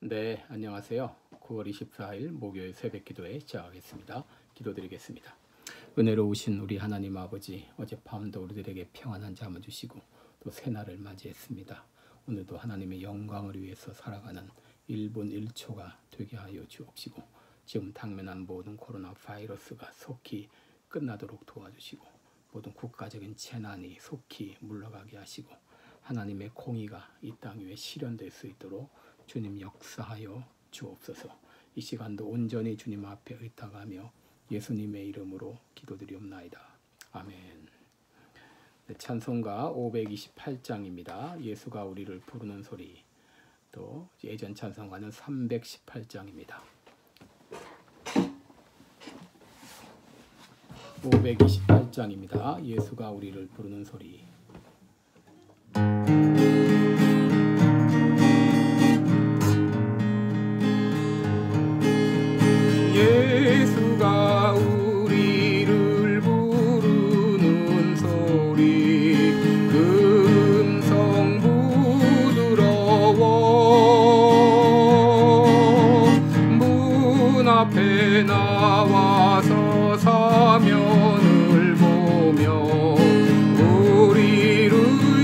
네, 안녕하세요. 9월 24일 목요일 새벽 기도에 시작하겠습니다. 기도드리겠습니다. 은혜로우신 우리 하나님 아버지, 어젯밤도 우리들에게 평안한 잠을 주시고 또 새날을 맞이했습니다. 오늘도 하나님의 영광을 위해서 살아가는 1분 1초가 되게 하여 주옵시고, 지금 당면한 모든 코로나 바이러스가 속히 끝나도록 도와주시고, 모든 국가적인 재난이 속히 물러가게 하시고, 하나님의 공의가 이 땅 위에 실현될 수 있도록 주님 역사하여 주옵소서. 이 시간도 온전히 주님 앞에 의탁하며 예수님의 이름으로 기도드리옵나이다. 아멘. 네, 찬송가 528장입니다. 예수가 우리를 부르는 소리. 또 예전 찬송가는 318장입니다. 528장입니다. 예수가 우리를 부르는 소리. 예수가 우리를 부르는 소리, 그 음성 부드러워. 문 앞에 나와서 사면을 보며 우리를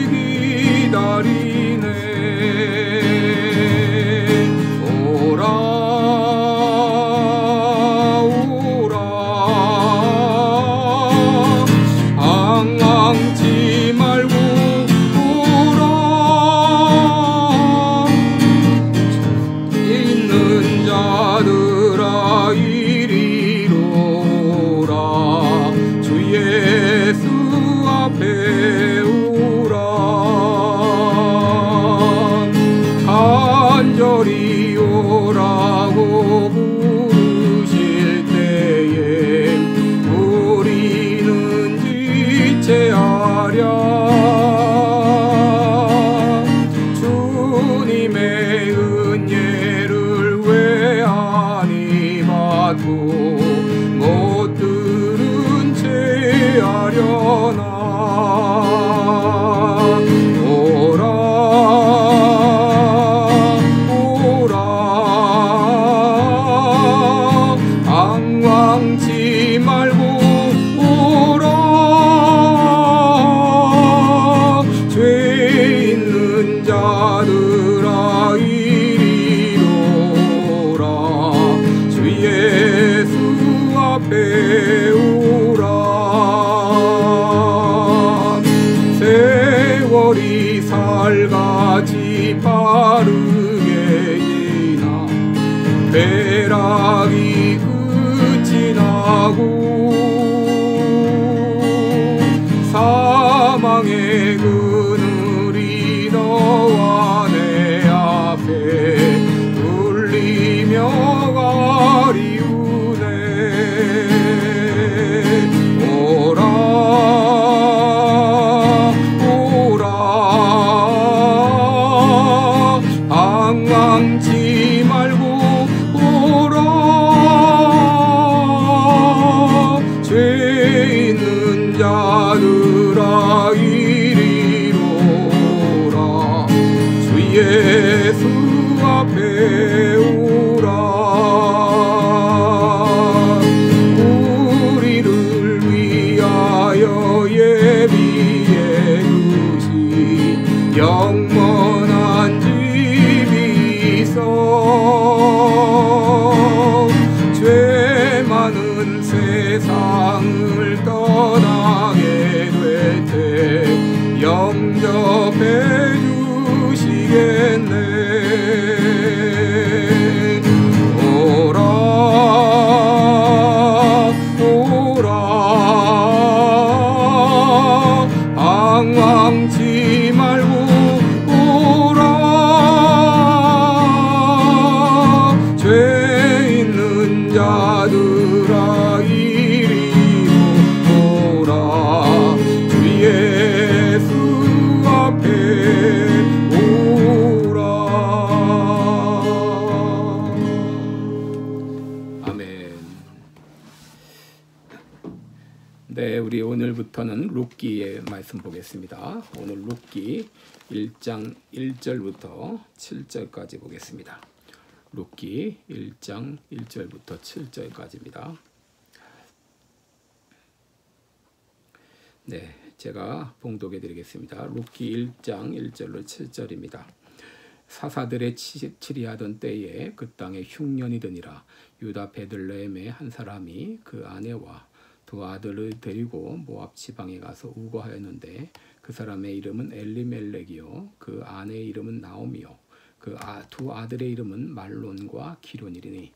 기다리네. 오라 방황치 말고 오라. 있는 자들아 이리로 오라. 주 예수 앞에 오라. 간절히 오라고 부르실 때에 우리는 지체하랴. 주님의 은혜를 왜 아니 받고 못 들은 채 하려나. 오라 오라. 방황치 말고 오라. 죄 있는 자들아 이리로 오라. 주 예수 앞에 오라. 세월이 살같이 빠르게 지나 쾌락이 끝이 나고 사망의 그늘이 너와 내 앞에 울리며 가리우네. 오라 오라. 방황치 말고 오라. 죄 있는 자들아 이리로 오라. 주 예수 앞에 오라. 우리를 위하여 예비해 주신 영원한 집이 있어. 죄 많은 세상을 떠나게 될 때 영접해 주시겠네. 오라 오라. 방황치 말고 오라. 죄 있는 자들아 이리로 오라. 주 예수 앞에 오라. 아멘. 네, 우리 오늘부터는 룻기의 말씀 보겠습니다. 오늘 룻기 1장 1절부터 7절까지 보겠습니다. 룻기 1장 1절부터 7절까지입니다. 네, 제가 봉독해 드리겠습니다. 룻기 1장 1절로 7절입니다. 사사들의 치리하던 때에 그 땅에 흉년이 드니라. 유다 베들레헴의 한 사람이 그 아내와 두 아들을 데리고 모압 지방에 가서 우거하였는데 그 사람의 이름은 엘리멜렉이요 그 아내의 이름은 나오미요 그 두 아들의 이름은 말론과 기론이니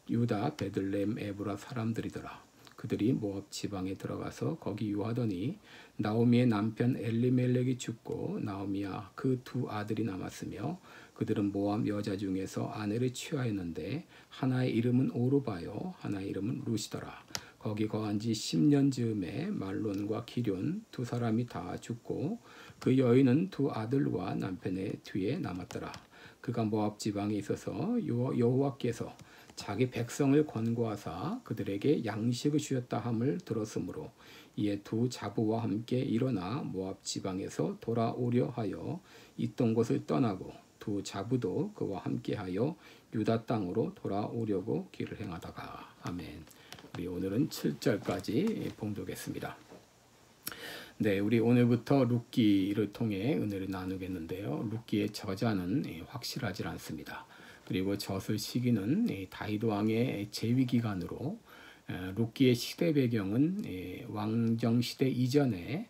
유다 베들레헴 에브라 사람들이더라. 그들이 모압 지방에 들어가서 거기 유하더니 나오미의 남편 엘리멜렉이 죽고 나오미와 그 두 아들이 남았으며 그들은 모압 여자 중에서 아내를 취하였는데 하나의 이름은 오르바요 하나의 이름은 룻이더라. 거기 거한 지 10년 즈음에 말론과 기럨 두 사람이 다 죽고 그 여인은 두 아들과 남편의 뒤에 남았더라. 그가 모압 지방에 있어서 여호와께서 자기 백성을 권고하사 그들에게 양식을 주셨다 함을 들었으므로 이에 두 자부와 함께 일어나 모압 지방에서 돌아오려 하여 있던 곳을 떠나고 두 자부도 그와 함께하여 유다 땅으로 돌아오려고 길을 행하다가. 아멘. 우리 오늘은 7절까지 봉독했습니다. 네, 우리 오늘부터 룻기를 통해 은혜를 나누겠는데요. 룻기의 저자는 확실하지 않습니다. 그리고 젖을 시기는 다윗 왕의 재위 기간으로 룻기의 시대 배경은 왕정 시대 이전에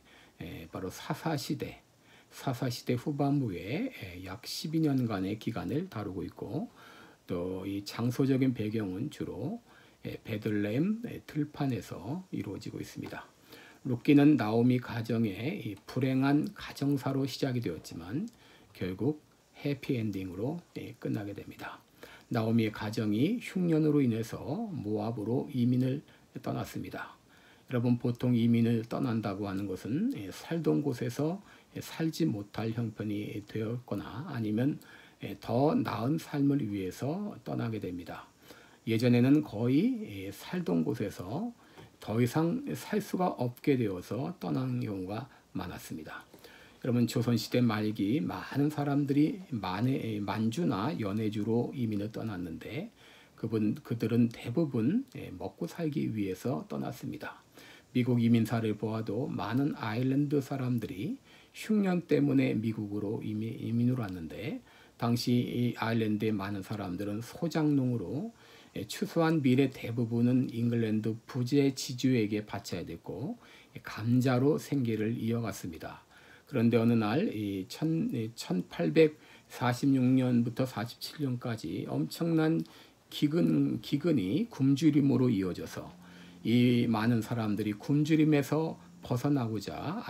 바로 사사 시대 후반부에 약 12년간의 기간을 다루고 있고 또 이 장소적인 배경은 주로 베들레헴 들판에서 이루어지고 있습니다. 룻기는 나오미 가정의 불행한 가정사로 시작이 되었지만 결국 해피엔딩으로 끝나게 됩니다. 나오미의 가정이 흉년으로 인해서 모압으로 이민을 떠났습니다. 여러분, 보통 이민을 떠난다고 하는 것은 살던 곳에서 살지 못할 형편이 되었거나 아니면 더 나은 삶을 위해서 떠나게 됩니다. 예전에는 거의 살던 곳에서 더 이상 살 수가 없게 되어서 떠나는 경우가 많았습니다. 여러분, 조선시대 말기 많은 사람들이 만주나 연해주로 이민을 떠났는데 그들은 대부분 먹고 살기 위해서 떠났습니다. 미국 이민사를 보아도 많은 아일랜드 사람들이 흉년 때문에 미국으로 이민을 왔는데 당시 이 아일랜드의 많은 사람들은 소작농으로 추수한 밀의 대부분은 잉글랜드 부재 지주에게 바쳐야 됐고 감자로 생계를 이어갔습니다. 그런데 어느 날 1846년부터 47년까지 엄청난 기근이 굶주림으로 이어져서 이 많은 사람들이 굶주림에서 벗어나고자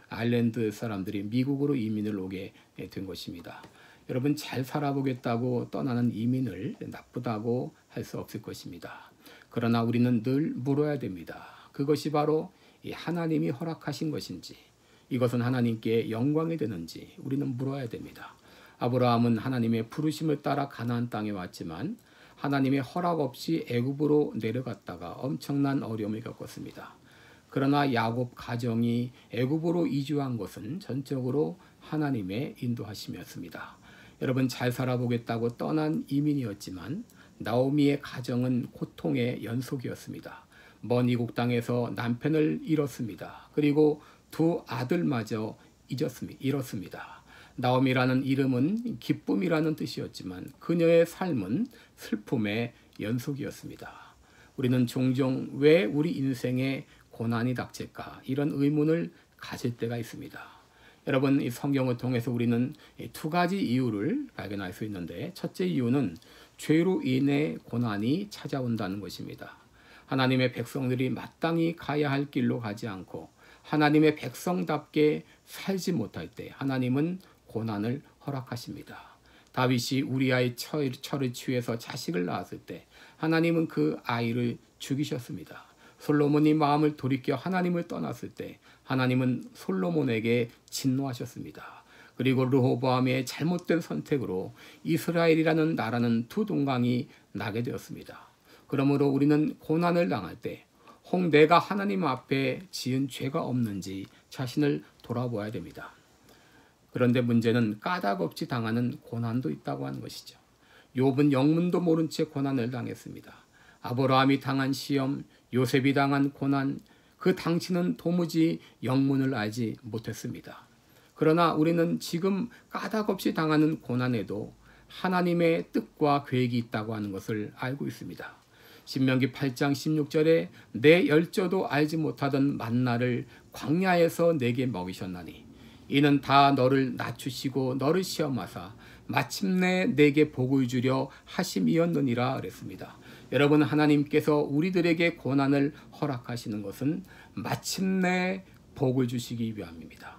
아일랜드 사람들이 미국으로 이민을 오게 된 것입니다. 여러분, 잘 살아보겠다고 떠나는 이민을 나쁘다고 할 수 없을 것입니다. 그러나 우리는 늘 물어야 됩니다. 그것이 바로 하나님이 허락하신 것인지, 이것은 하나님께 영광이 되는지 우리는 물어야 됩니다. 아브라함은 하나님의 부르심을 따라 가나안 땅에 왔지만 하나님의 허락 없이 애굽으로 내려갔다가 엄청난 어려움을 겪었습니다. 그러나 야곱 가정이 애굽으로 이주한 것은 전적으로 하나님의 인도하심이었습니다. 여러분, 잘 살아보겠다고 떠난 이민이었지만 나오미의 가정은 고통의 연속이었습니다. 먼 이국 땅에서 남편을 잃었습니다. 그리고 두 아들마저 잃었습니다. 나오미라는 이름은 기쁨이라는 뜻이었지만 그녀의 삶은 슬픔의 연속이었습니다. 우리는 종종 왜 우리 인생에 고난이 닥칠까 이런 의문을 가질 때가 있습니다. 여러분, 이 성경을 통해서 우리는 두 가지 이유를 발견할 수 있는데 첫째 이유는 죄로 인해 고난이 찾아온다는 것입니다. 하나님의 백성들이 마땅히 가야 할 길로 가지 않고 하나님의 백성답게 살지 못할 때 하나님은 고난을 허락하십니다. 다윗이 우리아의 철을 취해서 자식을 낳았을 때 하나님은 그 아이를 죽이셨습니다. 솔로몬이 마음을 돌이켜 하나님을 떠났을 때 하나님은 솔로몬에게 진노하셨습니다. 그리고 르호보암의 잘못된 선택으로 이스라엘이라는 나라는 두 동강이 나게 되었습니다. 그러므로 우리는 고난을 당할 때 혹 내가 하나님 앞에 지은 죄가 없는지 자신을 돌아보아야 됩니다. 그런데 문제는 까닭 없이 당하는 고난도 있다고 하는 것이죠. 욥은 영문도 모른 채 고난을 당했습니다. 아브라함이 당한 시험, 요셉이 당한 고난, 그 당시는 도무지 영문을 알지 못했습니다. 그러나 우리는 지금 까닭없이 당하는 고난에도 하나님의 뜻과 계획이 있다고 하는 것을 알고 있습니다. 신명기 8장 16절에 내 열조도 알지 못하던 만나를 광야에서 내게 먹이셨나니 이는 다 너를 낮추시고 너를 시험하사 마침내 내게 복을 주려 하심이었느니라 그랬습니다. 여러분, 하나님께서 우리들에게 고난을 허락하시는 것은 마침내 복을 주시기 위함입니다.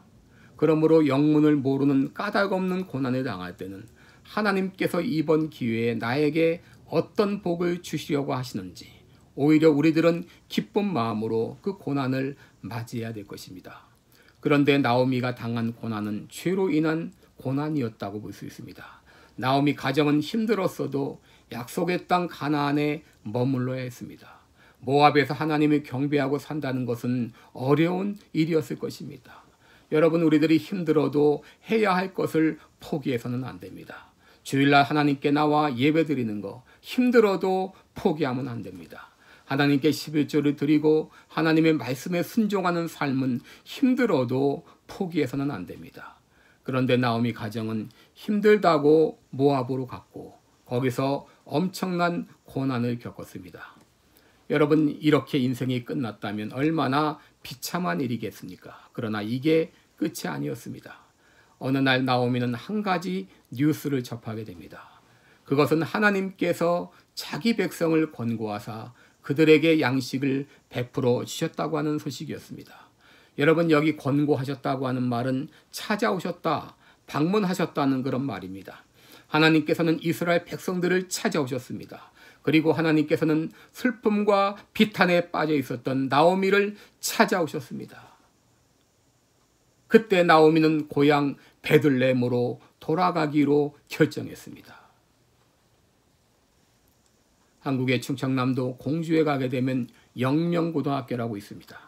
그러므로 영문을 모르는 까닭없는 고난을 당할 때는 하나님께서 이번 기회에 나에게 어떤 복을 주시려고 하시는지 오히려 우리들은 기쁜 마음으로 그 고난을 맞이해야 될 것입니다. 그런데 나오미가 당한 고난은 죄로 인한 고난이었다고 볼 수 있습니다. 나오미 가정은 힘들었어도 약속의 땅 가나안에 머물러야 했습니다. 모압에서 하나님을 경배하고 산다는 것은 어려운 일이었을 것입니다. 여러분, 우리들이 힘들어도 해야 할 것을 포기해서는 안 됩니다. 주일날 하나님께 나와 예배드리는 거 힘들어도 포기하면 안 됩니다. 하나님께 11조를 드리고 하나님의 말씀에 순종하는 삶은 힘들어도 포기해서는 안 됩니다. 그런데 나오미 가정은 힘들다고 모압으로 갔고 거기서 엄청난 고난을 겪었습니다. 여러분, 이렇게 인생이 끝났다면 얼마나 비참한 일이겠습니까? 그러나 이게 끝이 아니었습니다. 어느 날 나오미는 한 가지 뉴스를 접하게 됩니다. 그것은 하나님께서 자기 백성을 권고하사 그들에게 양식을 베풀어 주셨다고 하는 소식이었습니다. 여러분, 여기 권고하셨다고 하는 말은 찾아오셨다, 방문하셨다는 그런 말입니다. 하나님께서는 이스라엘 백성들을 찾아오셨습니다. 그리고 하나님께서는 슬픔과 비탄에 빠져 있었던 나오미를 찾아오셨습니다. 그때 나오미는 고향 베들레헴으로 돌아가기로 결정했습니다. 한국의 충청남도 공주에 가게 되면 영명고등학교라고 있습니다.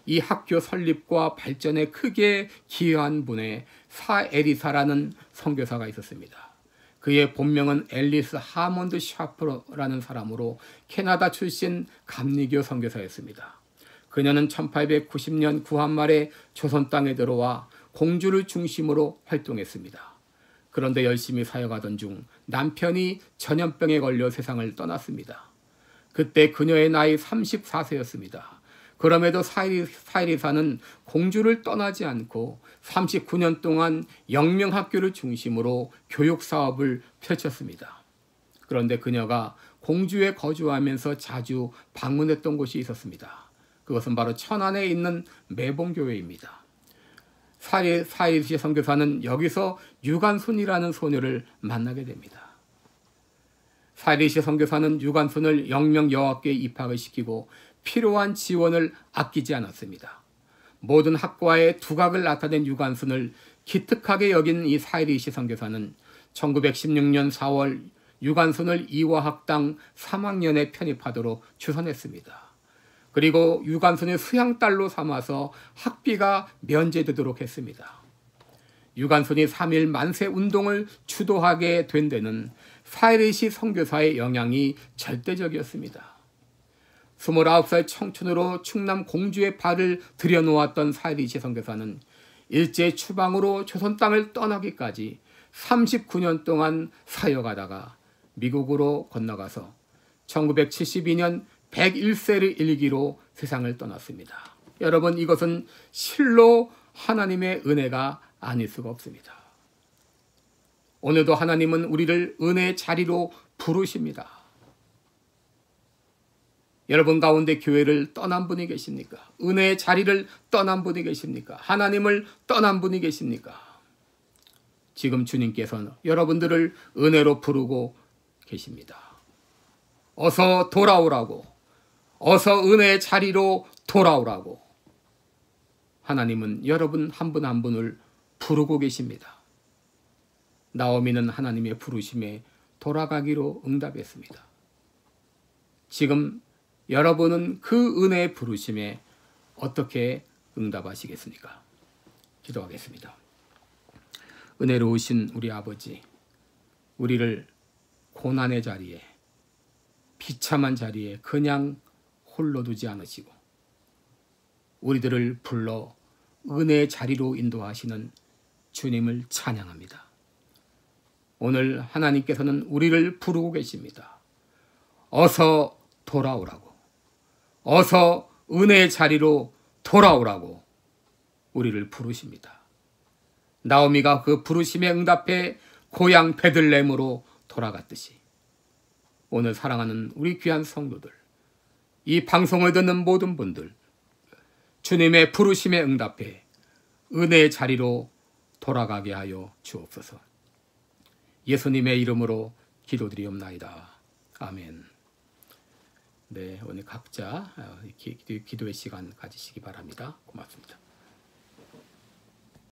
이 학교 설립과 발전에 크게 기여한 분의 사에리사라는 선교사가 있었습니다. 그의 본명은 앨리스 하몬드 샤프라는 사람으로 캐나다 출신 감리교 선교사였습니다. 그녀는 1890년 구한 말에 조선 땅에 들어와 공주를 중심으로 활동했습니다. 그런데 열심히 사역하던 중 남편이 전염병에 걸려 세상을 떠났습니다. 그때 그녀의 나이 34세였습니다. 그럼에도 사이리사는 공주를 떠나지 않고 39년 동안 영명학교를 중심으로 교육사업을 펼쳤습니다. 그런데 그녀가 공주에 거주하면서 자주 방문했던 곳이 있었습니다. 그것은 바로 천안에 있는 매봉교회입니다. 사이리시 선교사는 여기서 유관순이라는 소녀를 만나게 됩니다. 사이리시 선교사는 유관순을 영명 여학교에 입학을 시키고 필요한 지원을 아끼지 않았습니다. 모든 학과의 두각을 나타낸 유관순을 기특하게 여긴 이 사이리시 선교사는 1916년 4월 유관순을 이화학당 3학년에 편입하도록 추선했습니다. 그리고 유관순의 수양딸로 삼아서 학비가 면제되도록 했습니다. 유관순이 3일 만세 운동을 주도하게 된 데는 사이리시 선교사의 영향이 절대적이었습니다. 29살 청춘으로 충남 공주의 발을 들여놓았던 사이리시 선교사는 일제 추방으로 조선 땅을 떠나기까지 39년 동안 사역하다가 미국으로 건너가서 1972년 101세를 일기로 세상을 떠났습니다. 여러분, 이것은 실로 하나님의 은혜가 아닐 수가 없습니다. 오늘도 하나님은 우리를 은혜의 자리로 부르십니다. 여러분 가운데 교회를 떠난 분이 계십니까? 은혜의 자리를 떠난 분이 계십니까? 하나님을 떠난 분이 계십니까? 지금 주님께서는 여러분들을 은혜로 부르고 계십니다. 어서 돌아오라고, 어서 은혜의 자리로 돌아오라고 하나님은 여러분 한 분 한 분을 부르고 계십니다. 나오미는 하나님의 부르심에 돌아가기로 응답했습니다. 지금 여러분은 그 은혜의 부르심에 어떻게 응답하시겠습니까? 기도하겠습니다. 은혜로우신 우리 아버지, 우리를 고난의 자리에, 비참한 자리에 그냥 홀로 두지 않으시고 우리들을 불러 은혜의 자리로 인도하시는 주님을 찬양합니다. 오늘 하나님께서는 우리를 부르고 계십니다. 어서 돌아오라고, 어서 은혜의 자리로 돌아오라고 우리를 부르십니다. 나오미가 그 부르심에 응답해 고향 베들레헴으로 돌아갔듯이 오늘 사랑하는 우리 귀한 성도들, 이 방송을 듣는 모든 분들, 주님의 부르심에 응답해 은혜의 자리로 돌아가게 하여 주옵소서. 예수님의 이름으로 기도드리옵나이다. 아멘. 네, 오늘 각자 기도의 시간 가지시기 바랍니다. 고맙습니다.